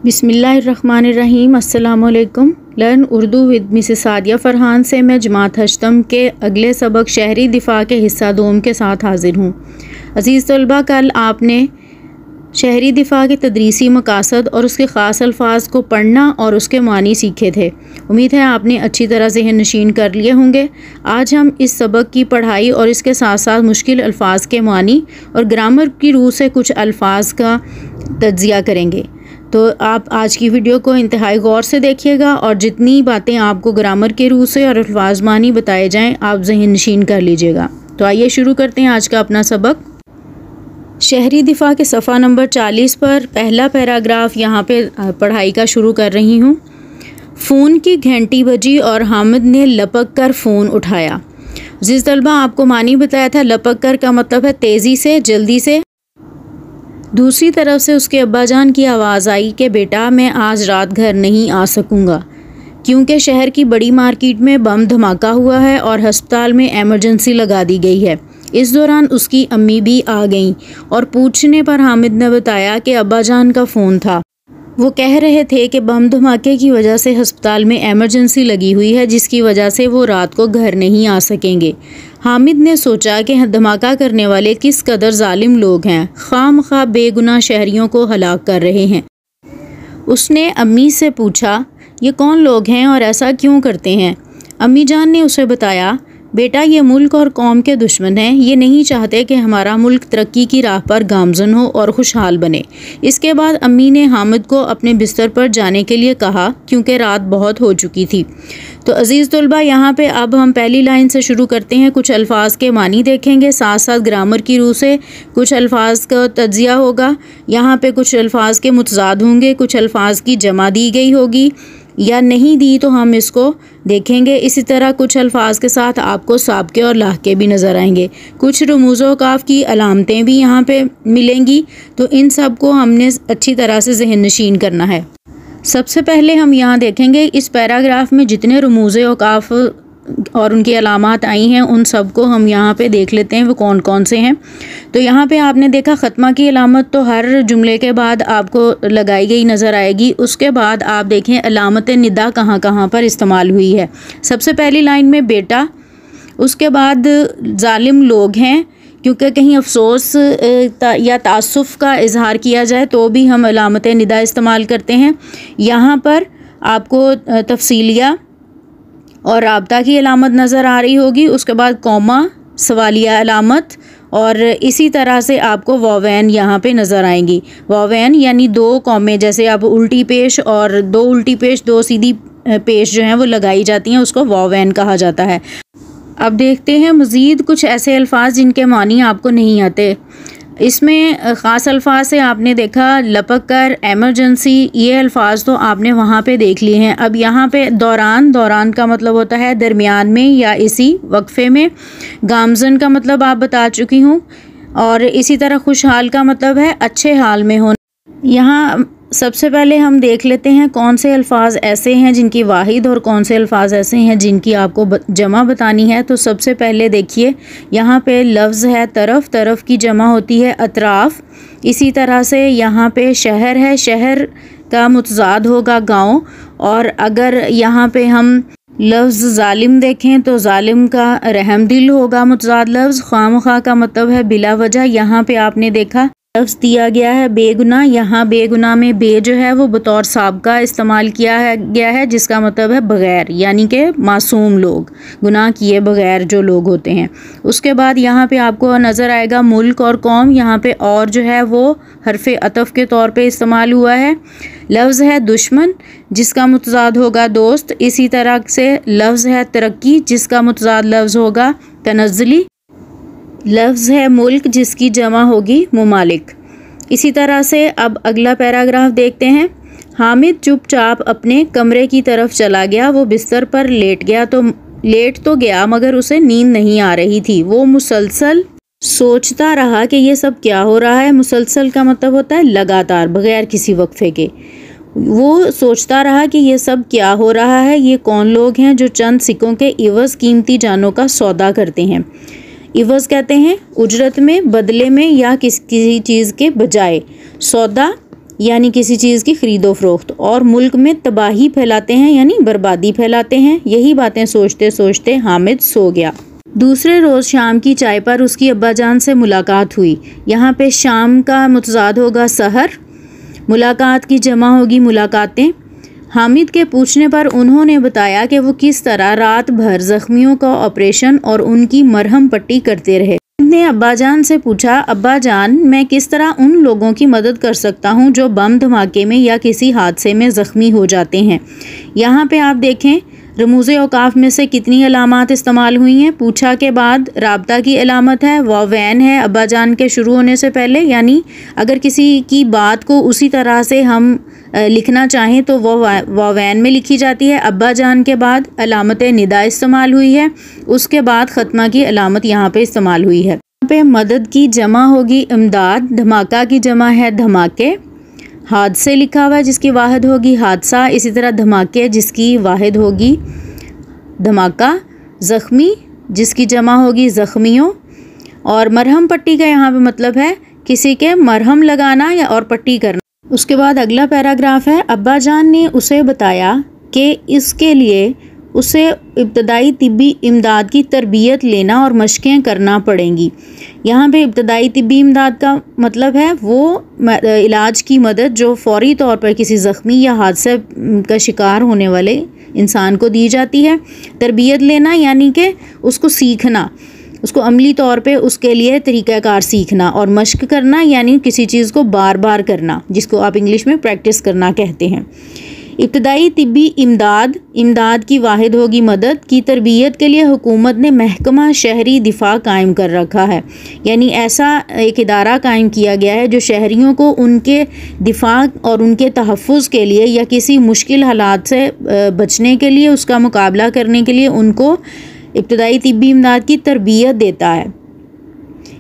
बिस्मिल्लाहिर्रहमानिर्रहीम। अस्सलामुअलैकुम। Learn Urdu with Mrs Sadia Farhan से मैं जमात हश्तम के अगले सबक शहरी दिफा के हिस्सा दोम के साथ हाज़िर हूँ। अज़ीज़ तलबा, कल आपने शहरी दिफा के तदरीसी मकासद और उसके ख़ास अल्फाज को पढ़ना और उसके मानी सीखे थे। उम्मीद है आपने अच्छी तरह ज़हन नशीन कर लिए होंगे। आज हम इस सबक की पढ़ाई और इसके साथ साथ मुश्किल अल्फाज के मानी और ग्रामर की रूह से कुछ अल्फाज का तज्ज़िया करेंगे। तो आप आज की वीडियो को इंतहाई गौर से देखिएगा और जितनी बातें आपको ग्रामर के रूह से और अल्फाज मानी बताए जाएं आप ज़हन नशीन कर लीजिएगा। तो आइए शुरू करते हैं आज का अपना सबक। शहरी दिफा के सफ़ा नंबर 40 पर पहला पैराग्राफ यहाँ पे पढ़ाई का शुरू कर रही हूँ। फ़ोन की घंटी बजी और हामिद ने लपक कर फ़ोन उठाया। जिस तलबा आपको मानी बताया था, लपक कर का मतलब है तेज़ी से, जल्दी से। दूसरी तरफ से उसके अब्बाजान की आवाज़ आई कि बेटा मैं आज रात घर नहीं आ सकूँगा क्योंकि शहर की बड़ी मार्केट में बम धमाका हुआ है और हस्पताल में एमरजेंसी लगा दी गई है। इस दौरान उसकी अम्मी भी आ गईं और पूछने पर हामिद ने बताया कि अब्बाजान का फ़ोन था। वो कह रहे थे कि बम धमाके की वजह से हस्पताल में एमरजेंसी लगी हुई है, जिसकी वजह से वो रात को घर नहीं आ सकेंगे। हामिद ने सोचा कि धमाका करने वाले किस कदर जालिम लोग हैं, खामखा बेगुनाह शहरियों को हलाक कर रहे हैं। उसने अम्मी से पूछा, ये कौन लोग हैं और ऐसा क्यों करते हैं? अम्मी जान ने उसे बताया, बेटा ये मुल्क और कौम के दुश्मन हैं। ये नहीं चाहते कि हमारा मुल्क तरक्की की राह पर गामजन हो और खुशहाल बने। इसके बाद अम्मी ने हामिद को अपने बिस्तर पर जाने के लिए कहा क्योंकि रात बहुत हो चुकी थी। तो अज़ीज़ तलबा, यहाँ पे अब हम पहली लाइन से शुरू करते हैं। कुछ अल्फाज के मानी देखेंगे, साथ साथ ग्रामर की रूह से कुछ अल्फाज का तज्ज़िया होगा। यहाँ पे कुछ अल्फाज के मुतज़ाद होंगे, कुछ अल्फाज की जमा दी गई होगी या नहीं दी तो हम इसको देखेंगे। इसी तरह कुछ अल्फाज के साथ आपको साबके और लाहके भी नज़र आएंगे। कुछ रमूज़ो काफ की अलामतें भी यहाँ पे मिलेंगी। तो इन सब को हमने अच्छी तरह से ज़हन नशीन करना है। सबसे पहले हम यहाँ देखेंगे इस पैराग्राफ में जितने रमूज़े औकाफ और उनकी अलामात आई हैं उन सब को हम यहाँ पे देख लेते हैं वो कौन कौन से हैं। तो यहाँ पे आपने देखा ख़त्मा की अलामत तो हर जुमले के बाद आपको लगाई गई नज़र आएगी। उसके बाद आप देखें अलामत निदा कहाँ कहाँ पर इस्तेमाल हुई है। सबसे पहली लाइन में बेटा, उसके बाद जालिम लोग हैं, क्योंकि कहीं अफसोस या तासुफ़ का इजहार किया जाए तो भी हम अलामत निदा इस्तेमाल करते हैं। यहाँ पर आपको तफसीलिया और राब्ता की अलामत नज़र आ रही होगी। उसके बाद कौमा, सवालिया अलामत और इसी तरह से आपको वावैन यहाँ पे नज़र आएंगी। वावैन यानी दो कौमें, जैसे आप उल्टी पेश और दो उल्टी पेश, दो सीधी पेश जो हैं वो लगाई जाती हैं, उसको वावैन कहा जाता है। अब देखते हैं मज़ीद कुछ ऐसे अल्फाज जिनके मानी आपको नहीं आते। इसमें ख़ास अल्फाज से आपने देखा लपक कर, एमरजेंसी, ये अल्फाज तो आपने वहाँ पे देख लिए हैं। अब यहाँ पे दौरान, दौरान का मतलब होता है दरमियान में या इसी वक्फे में। गामजन का मतलब आप बता चुकी हूँ और इसी तरह खुशहाल का मतलब है अच्छे हाल में होना। यहाँ सबसे पहले हम देख लेते हैं कौन से अल्फाज ऐसे हैं जिनकी वाहिद और कौन से अल्फाज ऐसे हैं जिनकी आपको जमा बतानी है। तो सबसे पहले देखिए यहाँ पे लफ्ज़ है तरफ, तरफ की जमा होती है अतराफ़। इसी तरह से यहाँ पे शहर है, शहर का मुतज़ाद होगा गाँव। और अगर यहाँ पे हम लफ्ज़ जालिम देखें तो जालिम का रहमदिल होगा मुतज़ाद लफ्ज़। खामखा का मतलब है बिला वजह। यहाँ पे आपने देखा लफ्ज़ दिया गया है बेगुनाह। यहाँ बेगुनाह में बे जो है वो बतौर साबका इस्तेमाल किया गया है, जिसका मतलब है बग़ैर, यानी कि मासूम लोग, गुनाह किए बग़ैर जो लोग होते हैं। उसके बाद यहाँ पे आपको नज़र आएगा मुल्क और कौम। यहाँ पे और जो है वो हरफ़े अतफ़ के तौर पे इस्तेमाल हुआ है। लफ्ज़ है दुश्मन जिसका मुतज़ाद होगा दोस्त। इसी तरह से लफ्ज़ है तरक्की जिसका मुतज़ाद लफ्ज़ होगा तनज़्ज़ुली। लफ्ज़ है मुल्क जिसकी जमा होगी मुमालिक। इसी तरह से अब अगला पैराग्राफ देखते हैं। हामिद चुपचाप अपने कमरे की तरफ चला गया। वो बिस्तर पर लेट तो गया मगर उसे नींद नहीं आ रही थी। वो मुसलसल सोचता रहा कि ये सब क्या हो रहा है। मुसलसल का मतलब होता है लगातार, बग़ैर किसी वक्फे के। वो सोचता रहा कि ये सब क्या हो रहा है, ये कौन लोग हैं जो चंद सिक्कों के इवज़ कीमती जानों का सौदा करते हैं। इवज़ कहते हैं उजरत में, बदले में या किसी चीज़ के बजाय। सौदा यानी किसी चीज़ की खरीदो फरोख्त, और मुल्क में तबाही फैलाते हैं यानी बर्बादी फैलाते हैं। यही बातें सोचते सोचते हामिद सो गया। दूसरे रोज़ शाम की चाय पर उसकी अब्बाजान से मुलाकात हुई। यहाँ पे शाम का मुतज़ाद होगा सहर, मुलाकात की जमा होगी मुलाकातें। हामिद के पूछने पर उन्होंने बताया कि वो किस तरह रात भर ज़ख्मियों का ऑपरेशन और उनकी मरहम पट्टी करते रहे। ने अब्बाजान से पूछा, अब्बाजान मैं किस तरह उन लोगों की मदद कर सकता हूँ जो बम धमाके में या किसी हादसे में ज़ख्मी हो जाते हैं। यहाँ पे आप देखें रमूज़ औकाफ में से कितनी अलामात इस्तेमाल हुई हैं। पूछा के बाद राब्ता की अलामत है, वावैन है अब्बाजान के शुरू होने से पहले, यानी अगर किसी की बात को उसी तरह से हम लिखना चाहें तो वो वावैन में लिखी जाती है। अब्बाजान के बाद अलामत निदा इस्तेमाल हुई है, उसके बाद ख़त्मा की अलामत यहाँ पे इस्तेमाल हुई है। यहाँ पे मदद की जमा होगी इमदाद, धमाका की जमा है धमाके, हादसे लिखा हुआ है जिसकी वाहिद होगी हादसा, इसी तरह धमाके जिसकी वाहिद होगी धमाका, ज़ख्मी जिसकी जमा होगी ज़ख्मियों, और मरहम पट्टी का यहाँ पे मतलब है किसी के मरहम लगाना या और पट्टी करना। उसके बाद अगला पैराग्राफ है, अब्बाजान ने उसे बताया कि इसके लिए उसे इब्तदाई तिब्बी इमदाद की तरबियत लेना और मशक़ें करना पड़ेंगी। यहाँ पे इब्तदाई तिब्बी इमदाद का मतलब है वो इलाज की मदद जो फ़ौरी तौर पर किसी ज़ख्मी या हादसे का शिकार होने वाले इंसान को दी जाती है। तरबियत लेना यानी कि उसको सीखना, उसको अमली तौर पे उसके लिए तरीक़ाकार सीखना, और मश्क करना यानी किसी चीज़ को बार बार करना, जिसको आप इंग्लिश में प्रैक्टिस करना कहते हैं। इब्तदाई तिब्बी इमदाद की वाहिद होगी मदद। की तरबियत के लिए हुकूमत ने महकमा शहरी दिफा कायम कर रखा है, यानी ऐसा एक इदारा कायम किया गया है जो शहरियों को उनके दिफा और उनके तहफ़्फ़ुज़ के लिए या किसी मुश्किल हालात से बचने के लिए, उसका मुकाबला करने के लिए उनको इब्तदाई तिब्बी इमदाद की तरबियत देता है।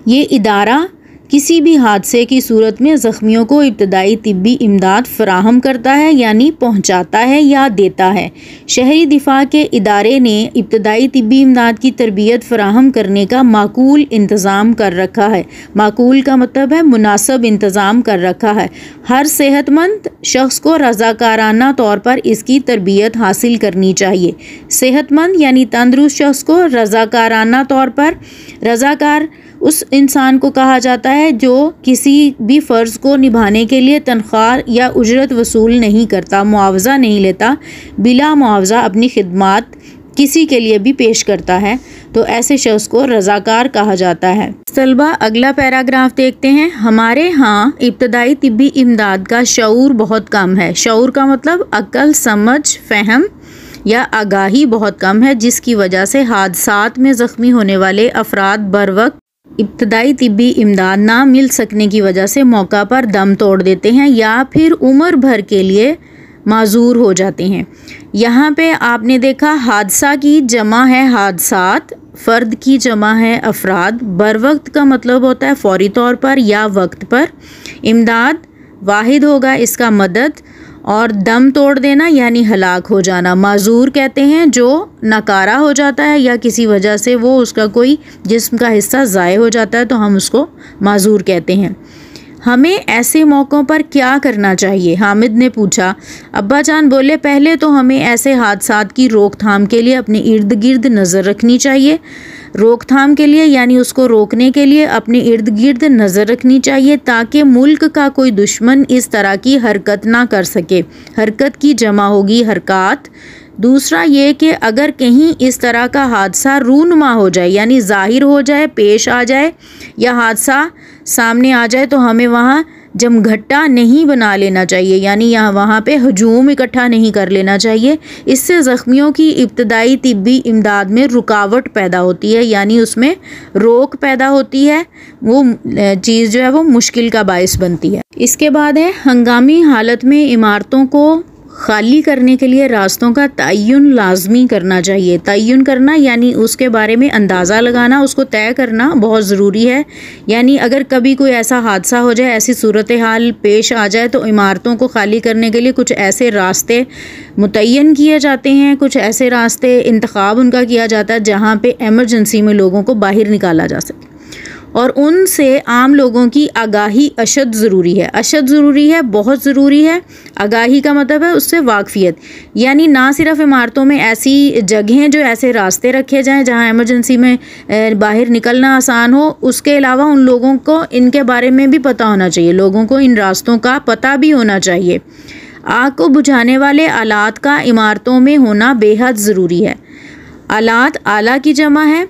ये इदारा किसी भी हादसे की सूरत में ज़ख्मियों को इब्तदाई तिब्बी इमदाद फ़राहम करता है यानी पहुँचाता है या देता है। शहरी दिफा के इदारे ने इब्तदाई तिब्बी इमदाद की तरबियत फ़राहम करने का माकूल इंतज़ाम कर रखा है। माकूल का मतलब है मुनासिब इंतज़ाम कर रखा है। हर सेहतमंद शख्स को रज़ाकाराना तौर पर इसकी तरबियत हासिल करनी चाहिए। सेहतमंद यानी तंदुरुस्त शख्स को रज़ाकाराना तौर पर, रज़ाकार उस इंसान को कहा जाता है जो किसी भी फ़र्ज़ को निभाने के लिए तनख्वाह या उजरत वसूल नहीं करता, मुआवजा नहीं लेता, बिला मुआवजा अपनी खिदमात किसी के लिए भी पेश करता है, तो ऐसे शख्स को रज़ाकार कहा जाता है। तलबा अगला पैराग्राफ देखते हैं। हमारे यहाँ इब्तदाई तिब्बी इमदाद का शऊर बहुत कम है। शऊर का मतलब अक्ल, समझ, फ़हम या आगाही बहुत कम है, जिसकी वजह से हादसात में ज़ख्मी होने वाले अफराद बर वक्त इब्तदाई तिब्बी इमदाद ना मिल सकने की वजह से मौका पर दम तोड़ देते हैं या फिर उम्र भर के लिए माजूर हो जाते हैं। यहाँ पे आपने देखा हादसा की जमा है हादसात, फ़र्द की जमा है अफराद, बर वक्त का मतलब होता है फ़ौरी तौर पर या वक्त पर, इमदाद वाहिद होगा इसका मदद, और दम तोड़ देना यानी हलाक हो जाना। माजूर कहते हैं जो नकारा हो जाता है या किसी वजह से वो उसका कोई जिस्म का हिस्सा ज़ाय हो जाता है तो हम उसको माजूर कहते हैं। हमें ऐसे मौक़ों पर क्या करना चाहिए? हामिद ने पूछा। अब्बाजान बोले, पहले तो हमें ऐसे हादसात की रोकथाम के लिए अपने इर्द गिर्द नज़र रखनी चाहिए। रोकथाम के लिए यानी उसको रोकने के लिए अपने इर्द गिर्द नज़र रखनी चाहिए ताकि मुल्क का कोई दुश्मन इस तरह की हरकत ना कर सके। हरकत की जमा होगी हरकत। दूसरा ये कि अगर कहीं इस तरह का हादसा रूनुमा हो जाए यानी ज़ाहिर हो जाए, पेश आ जाए या हादसा सामने आ जाए तो हमें वहाँ जमघट्टा नहीं बना लेना चाहिए, यानी यहाँ वहाँ पे हजूम इकट्ठा नहीं कर लेना चाहिए। इससे ज़ख्मियों की इब्तदाई तिब्बी इमदाद में रुकावट पैदा होती है, यानी उसमें रोक पैदा होती है, वो चीज़ जो है वो मुश्किल का बायस बनती है। इसके बाद है हंगामी हालत में इमारतों को खाली करने के लिए रास्तों का तय्युन लाजमी करना चाहिए। तय्युन करना यानी उसके बारे में अंदाज़ा लगाना, उसको तय करना बहुत ज़रूरी है। यानी अगर कभी कोई ऐसा हादसा हो जाए, ऐसी सूरत हाल पेश आ जाए तो इमारतों को खाली करने के लिए कुछ ऐसे रास्ते मुतय्यन किए जाते हैं, कुछ ऐसे रास्ते इंतखाब उनका किया जाता है जहाँ पे एमरजेंसी में लोगों को बाहर निकाला जा सके। और उनसे आम लोगों की आगाही अशद ज़रूरी है। अशद ज़रूरी है, बहुत ज़रूरी है। आगाही का मतलब है उससे वाकफियत, यानी ना सिर्फ इमारतों में ऐसी जगहें जो ऐसे रास्ते रखे जाएं जहां इमरजेंसी में बाहर निकलना आसान हो, उसके अलावा उन लोगों को इनके बारे में भी पता होना चाहिए। लोगों को इन रास्तों का पता भी होना चाहिए। आग को बुझाने वाले आलात का इमारतों में होना बेहद ज़रूरी है। आलात आला की जमा है,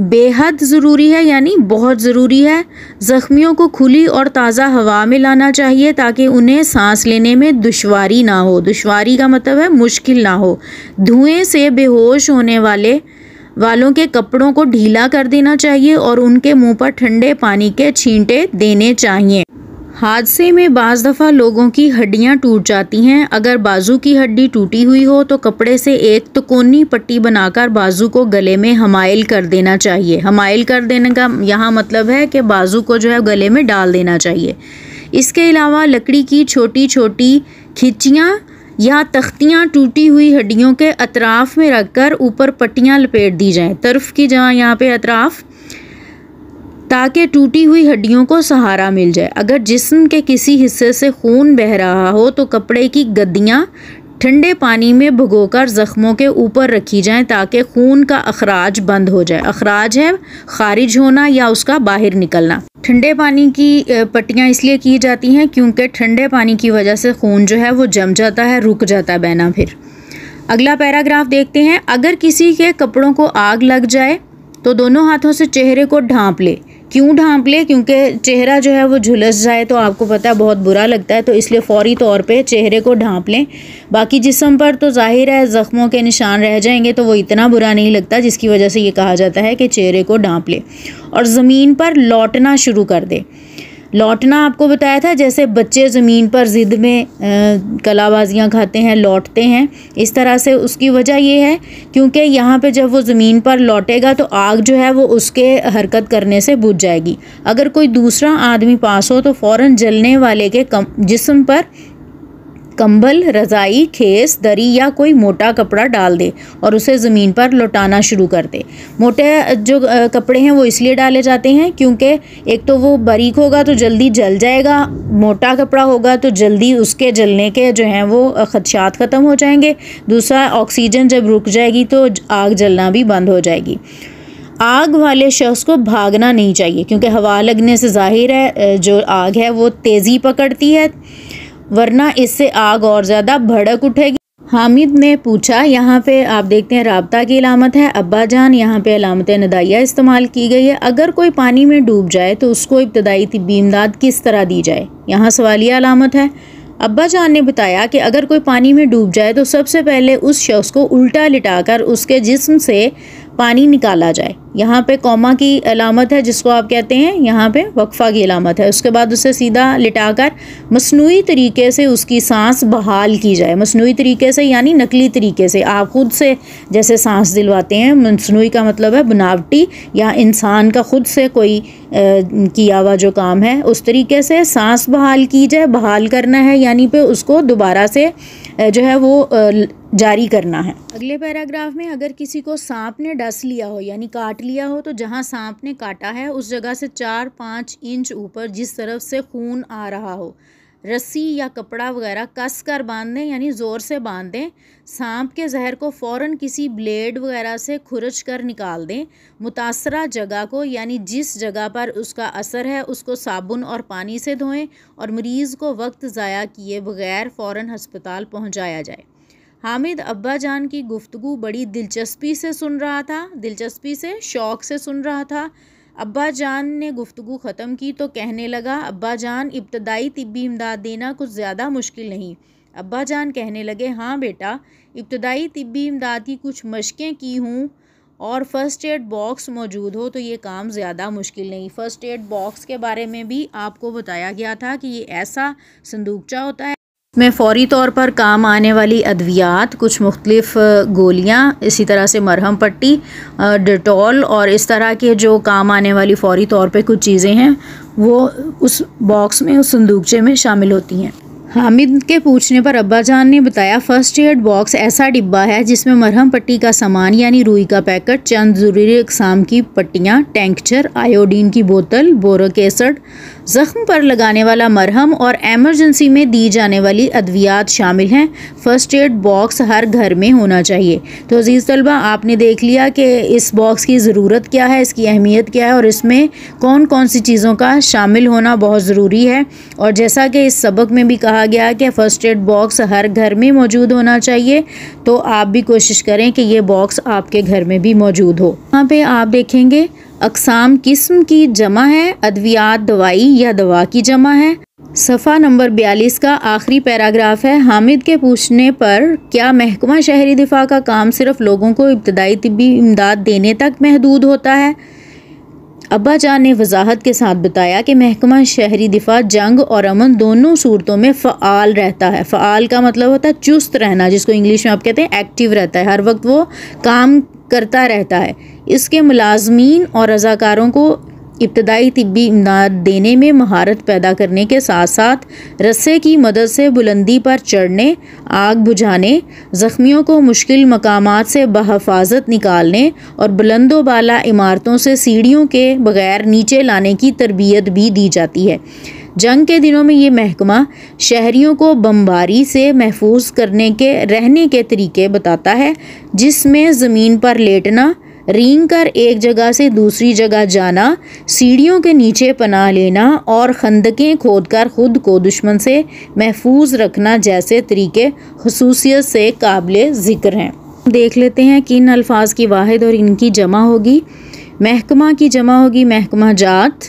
बेहद ज़रूरी है यानी बहुत ज़रूरी है। ज़ख्मियों को खुली और ताज़ा हवा में लाना चाहिए ताकि उन्हें सांस लेने में दुश्वारी ना हो। दुश्वारी का मतलब है मुश्किल ना हो। धुएं से बेहोश होने वालों के कपड़ों को ढीला कर देना चाहिए और उनके मुंह पर ठंडे पानी के छींटे देने चाहिए। हादसे में बाज़ दफ़ा लोगों की हड्डियां टूट जाती हैं। अगर बाजू की हड्डी टूटी हुई हो तो कपड़े से एक तिकोनी पट्टी बनाकर बाजू को गले में हमाइल कर देना चाहिए। हमाइल कर देने का यहाँ मतलब है कि बाजू को जो है गले में डाल देना चाहिए। इसके अलावा लकड़ी की छोटी छोटी खिंचियाँ या तख्तियाँ टूटी हुई हड्डियों के अतराफ़ में रखकर ऊपर पट्टियाँ लपेट दी जाएँ। तरफ की जगह यहाँ पे अतराफ़, ताकि टूटी हुई हड्डियों को सहारा मिल जाए। अगर जिस्म के किसी हिस्से से खून बह रहा हो तो कपड़े की गद्दियाँ ठंडे पानी में भिगोकर ज़ख्मों के ऊपर रखी जाएं ताकि खून का अखराज बंद हो जाए। अखराज है खारिज होना या उसका बाहर निकलना। ठंडे पानी की पट्टियाँ इसलिए की जाती हैं क्योंकि ठंडे पानी की वजह से खून जो है वो जम जाता है, रुक जाता है बहना। फिर अगला पैराग्राफ देखते हैं। अगर किसी के कपड़ों को आग लग जाए तो दोनों हाथों से चेहरे को ढांप ले। क्यों ढांप ले? क्योंकि चेहरा जो है वो झुलस जाए तो आपको पता है बहुत बुरा लगता है, तो इसलिए फ़ौरी तौर पे चेहरे को ढांप लें। बाकी जिस्म पर तो जाहिर है ज़ख्मों के निशान रह जाएंगे तो वो इतना बुरा नहीं लगता, जिसकी वजह से ये कहा जाता है कि चेहरे को ढांप ले और ज़मीन पर लौटना शुरू कर दे। लौटना आपको बताया था जैसे बच्चे ज़मीन पर ज़िद में कलाबाजियाँ खाते हैं, लौटते हैं, इस तरह से। उसकी वजह ये है क्योंकि यहाँ पे जब वो ज़मीन पर लौटेगा तो आग जो है वो उसके हरकत करने से बुझ जाएगी। अगर कोई दूसरा आदमी पास हो तो फ़ौरन जलने वाले के जिस्म पर कंबल, रज़ाई, खेस, दरी या कोई मोटा कपड़ा डाल दे और उसे ज़मीन पर लौटाना शुरू कर दे। मोटे जो कपड़े हैं वो इसलिए डाले जाते हैं क्योंकि एक तो वो बारीक होगा तो जल्दी जल जाएगा, मोटा कपड़ा होगा तो जल्दी उसके जलने के जो हैं वो खदशात ख़त्म हो जाएंगे। दूसरा, ऑक्सीजन जब रुक जाएगी तो आग जलना भी बंद हो जाएगी। आग वाले शख्स को भागना नहीं चाहिए क्योंकि हवा लगने से जाहिर है जो आग है वो तेज़ी पकड़ती है, वरना इससे आग और ज़्यादा भड़क उठेगी। हामिद ने पूछा, यहाँ पे आप देखते हैं राब्ता की अलामत है, अब्बा जान, यहाँ पे अलामत नदाइया इस्तेमाल की गई है। अगर कोई पानी में डूब जाए तो उसको इब्तदाई तिब्बी इमदाद किस तरह दी जाए? यहाँ सवालिया अलामत है। अब्बा जान ने बताया कि अगर कोई पानी में डूब जाए तो सबसे पहले उस शख्स को उल्टा लिटाकर उसके जिस्म से पानी निकाला जाए। यहाँ पे कौमा की अलामत है जिसको आप कहते हैं, यहाँ पे वक्फा की अलामत है। उसके बाद उसे सीधा लिटाकर मसनूई तरीके से उसकी सांस बहाल की जाए। मसनूई तरीके से यानी नकली तरीके से, आप खुद से जैसे सांस दिलवाते हैं। मसनूई का मतलब है बनावटी या इंसान का खुद से कोई किया हुआ जो काम है, उस तरीके से सांस बहाल की जाए। बहाल करना है यानी पे उसको दोबारा से जो है वो जारी करना है। अगले पैराग्राफ में, अगर किसी को सांप ने डस लिया हो यानी काट लिया हो तो जहां सांप ने काटा है उस जगह से 4-5 इंच ऊपर जिस तरफ से खून आ रहा हो रस्सी या कपड़ा वगैरह कस कर बांध दें, यानी ज़ोर से बांध दें। सांप के जहर को फ़ौरन किसी ब्लेड वगैरह से खुरच कर निकाल दें। मुतासरा जगह को यानी जिस जगह पर उसका असर है उसको साबुन और पानी से धोएं और मरीज़ को वक्त ज़ाया किए बगैर फ़ौरन हस्पताल पहुंचाया जाए। हामिद अब्बा जान की गुफ्तगू बड़ी दिलचस्पी से सुन रहा था, दिलचस्पी से, शौक़ से सुन रहा था। अब्बा जान ने गुफ्तगू ख़त्म की तो कहने लगा, अब्बा जान, इब्तदाई तिब्बी इमदाद देना कुछ ज़्यादा मुश्किल नहीं। अब्बा जान कहने लगे, हाँ बेटा, इब्तदाई तिब्बी इमदाद की कुछ मशक़ें की हूँ और फ़र्स्ट एड बॉक्स मौजूद हो तो ये काम ज़्यादा मुश्किल नहीं। फ़र्स्ट एड बॉक्स के बारे में भी आपको बताया गया था कि ये ऐसा संदूकचा होता है में फ़ौरी तौर पर काम आने वाली अद्वियात, कुछ मुख्तलिफ गोलियाँ, इसी तरह से मरहम पट्टी, डेटॉल और इस तरह के जो काम आने वाली फ़ौरी तौर पे कुछ चीज़ें हैं वो उस बॉक्स में, उस संदूकचे में शामिल होती हैं। हामिद के पूछने पर अब्बा जान ने बताया, फर्स्ट एड बॉक्स ऐसा डिब्बा है जिसमें मरहम पट्टी का सामान यानी रुई का पैकेट, चंद ज़रूरी इक़साम की पट्टियाँ, टेंक्चर, आयोडीन की बोतल, बोरिक एसिड, ज़ख्म पर लगाने वाला मरहम और एमरजेंसी में दी जाने वाली अद्वियात शामिल हैं। फ़र्स्ट एड बॉक्स हर घर में होना चाहिए। तो अज़ीज़ तलबा, आपने देख लिया कि इस बॉक्स की ज़रूरत क्या है, इसकी अहमियत क्या है और इसमें कौन कौन सी चीज़ों का शामिल होना बहुत ज़रूरी है। और जैसा कि इस सबक में भी कहा गया कि फ़र्स्ट एड बॉक्स हर घर में मौजूद होना चाहिए, तो आप भी कोशिश करें कि ये बॉक्स आपके घर में भी मौजूद हो। यहाँ पे आप देखेंगे अक़साम किस्म की जमा है, अद्वियात दवाई या दवा की जमा है। सफ़ा नंबर 42 का आखिरी पैराग्राफ है। हामिद के पूछने पर क्या महकमा शहरी दिफा का काम सिर्फ लोगों को इब्तदाई तिब्बी इमदाद देने तक महदूद होता है? अब्बा जान ने वजाहत के साथ बताया कि महकमा शहरी दिफा जंग और अमन दोनों सूरतों में फ़आल रहता है। फ़आल का मतलब होता है चुस्त रहना, जिसको इंग्लिश में आप कहते हैं एक्टिव रहता है, हर वक्त वो काम करता रहता है। इसके मुलाजमीन और रज़ाकारों को इब्तदाई तिब्बी इमदाद देने में महारत पैदा करने के साथ साथ रस्से की मदद से बुलंदी पर चढ़ने, आग बुझाने, ज़ख्मियों को मुश्किल मकामात से बहफाजत निकालने और बुलंदो बाला इमारतों से सीढ़ियों के बगैर नीचे लाने की तरबियत भी दी जाती है। जंग के दिनों में ये महकमा शहरियों को बमबारी से महफूज करने के रहने के तरीके बताता है, जिसमें ज़मीन पर लेटना, रेंग कर एक जगह से दूसरी जगह जाना, सीढ़ियों के नीचे पनाह लेना और खंदकें खोदकर खुद को दुश्मन से महफूज रखना जैसे तरीके खुसूसियत से काबिल ज़िक्र हैं। देख लेते हैं किन अल्फाज की वाहिद और इनकी जमा होगी। महकमा की जमा होगी महकमा जात।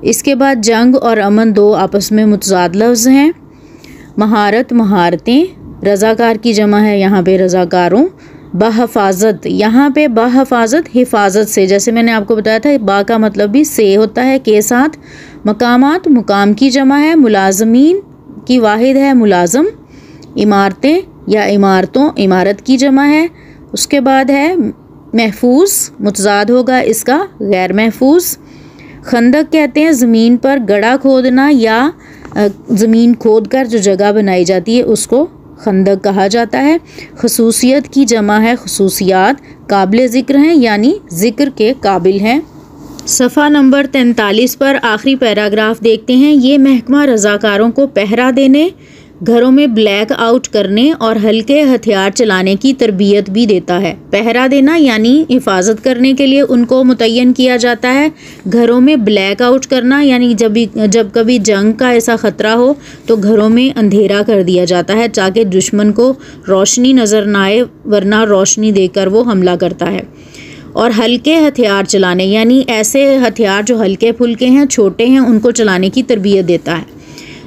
इसके बाद जंग और अमन दो आपस में मुतज़ाद लफ्ज़ हैं। महारत, महारतें। रज़ाकार की जमा है यहाँ पे रज़ाकारों। बहफाजत, यहाँ पे बहफाजत हिफाजत से, जैसे मैंने आपको बताया था बा का मतलब भी से होता है के साथ। मकामात, मुकाम की जमा है। मुलाजमीन की वाहिद है मुलाजम। इमारतें या इमारतों, इमारत की जमा है। उसके बाद है महफूज, मुतज़ाद होगा इसका गैर महफूज। खंदक कहते हैं ज़मीन पर गड़ा खोदना या ज़मीन खोद कर जो जगह बनाई जाती है उसको खंदक कहा जाता है। खसूसियत की जमा है खसूसियात, काबिल ज़िक्र हैं यानी ज़िक्र के काबिल हैं। सफ़ा नंबर 43 पर आखिरी पैराग्राफ देखते हैं। ये महकमा रज़ाकारों को पहरा देने, घरों में ब्लैक आउट करने और हल्के हथियार चलाने की तरबियत भी देता है। पहरा देना यानी हिफाजत करने के लिए उनको मुतय्यन किया जाता है। घरों में ब्लैक आउट करना यानी जब कभी जंग का ऐसा ख़तरा हो तो घरों में अंधेरा कर दिया जाता है ताकि दुश्मन को रोशनी नज़र ना आए, वरना रोशनी देकर वो हमला करता है। और हल्के हथियार चलाने यानी ऐसे हथियार जो हल्के फुल्के हैं, छोटे हैं, उनको चलाने की तरबियत देता है,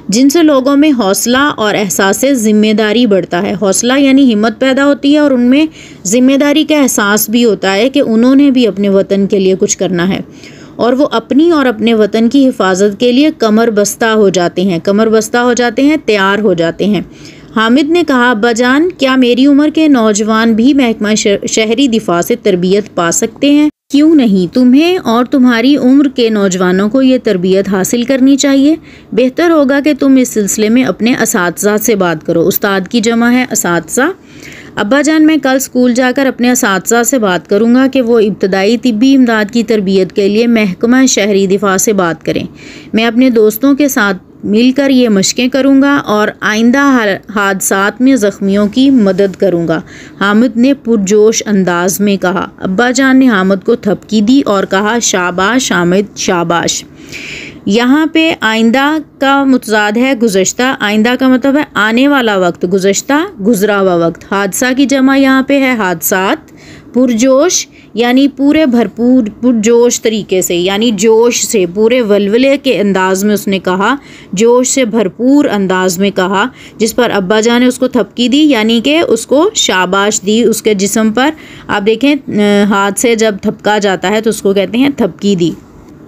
जिनसे लोगों में हौसला और एहसास ज़िम्मेदारी बढ़ता है। हौसला यानी हिम्मत पैदा होती है और उनमें ज़िम्मेदारी का एहसास भी होता है कि उन्होंने भी अपने वतन के लिए कुछ करना है और वो अपनी और अपने वतन की हिफाजत के लिए कमर बस्ता हो जाते हैं, तैयार हो जाते हैं। हामिद ने कहा, अब्बा जान, क्या मेरी उम्र के नौजवान भी महकमा शहरी दिफा से तरबियत पा सकते हैं? क्यों नहीं, तुम्हें और तुम्हारी उम्र के नौजवानों को ये तरबियत हासिल करनी चाहिए। बेहतर होगा कि तुम इस सिलसिले में अपने असातिज़ा से बात करो। उस्ताद की जमा है असातिज़ा। अब्बा जान, मैं कल स्कूल जाकर अपने असातिज़ा से बात करूँगा कि वो इब्तदाई तिब्बी इमदाद की तरबियत के लिए महकमा शहरी दिफा से बात करें। मैं अपने दोस्तों के साथ मिलकर ये मशक़ें करूँगा और आइंदा हादसात में ज़ख्मियों की मदद करूँगा, हामिद ने पुरजोश अंदाज में कहा। अब्बा जान ने हामिद को थपकी दी और कहा, शाबाश हामिद, शाबाश। यहाँ पे आइंदा का मुतज़ाद है गुज़श्ता। आइंदा का मतलब है आने वाला वक्त, गुज़श्ता गुज़रा हुआ वक्त। हादसा की जमा यहाँ पे है हादसात। पुरजोश यानी पूरे भरपूर पुरजोश तरीके से यानी जोश से, पूरे वलवले के अंदाज में उसने कहा, जोश से भरपूर अंदाज में कहा, जिस पर अब्बा जान ने उसको थपकी दी यानी कि उसको शाबाश दी उसके जिस्म पर। आप देखें हाथ से जब थपका जाता है तो उसको कहते हैं थपकी दी।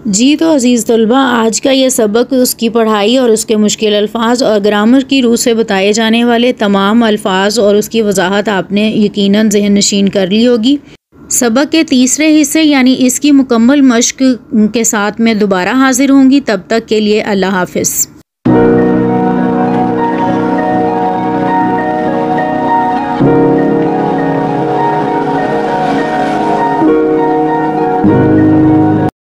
जी तो अज़ीज़ तलबा, आज का ये सबक उसकी पढ़ाई और उसके मुश्किल अल्फाज और ग्रामर की रूह से बताए जाने वाले तमाम अल्फाज और उसकी वजाहत आपने यकीनन ज़हन नशीन कर ली होगी। सबक के तीसरे हिस्से यानी इसकी मुकम्मल मश्क के साथ मैं दोबारा हाजिर होंगी। तब तक के लिए अल्लाह हाफ़िज़।